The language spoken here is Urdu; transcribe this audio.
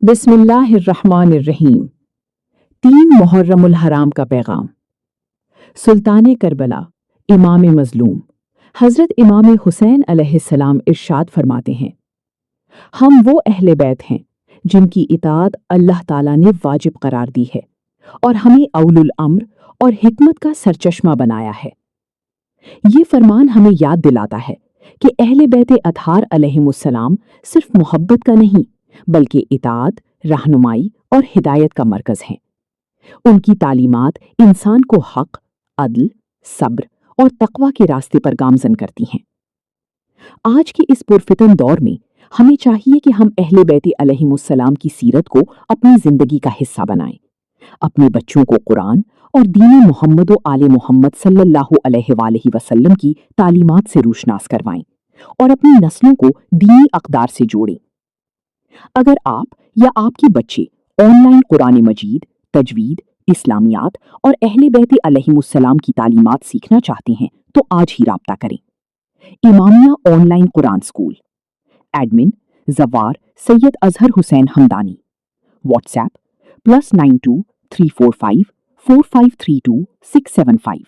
بسم اللہ الرحمن الرحیم۔ 3 محرم الحرام کا پیغام۔ سلطان کربلا امام مظلوم حضرت امام حسین علیہ السلام ارشاد فرماتے ہیں، ہم وہ اہل بیت ہیں جن کی اطاعت اللہ تعالیٰ نے واجب قرار دی ہے اور ہمیں اول الامر اور حکمت کا سرچشمہ بنایا ہے۔ یہ فرمان ہمیں یاد دلاتا ہے کہ اہل بیت اطہار علیہم السلام صرف محبت کا نہیں بلکہ اطاعت، رہنمائی اور ہدایت کا مرکز ہیں۔ ان کی تعلیمات انسان کو حق، عدل، صبر اور تقوی کے راستے پر گامزن کرتی ہیں۔ آج کے اس پرفتن دور میں ہمیں چاہیے کہ ہم اہل بیت علیہم السلام کی سیرت کو اپنی زندگی کا حصہ بنائیں، اپنے بچوں کو قرآن اور دین محمد و آل محمد صلی اللہ علیہ وآلہ وسلم کی تعلیمات سے روشناس کروائیں اور اپنی نسلوں کو دینی اقدار سے جوڑیں۔ اگر آپ یا آپ کے بچے آن لائن قرآن مجید، تجوید، اسلامیات اور اہل بیت علیہم السلام کی تعلیمات سیکھنا چاہتے ہیں تو آج ہی رابطہ کریں۔ Imamia online Quran school, admin Zawar Syed Azhar Hussain Hamdani, WhatsApp +92 345 4532 675۔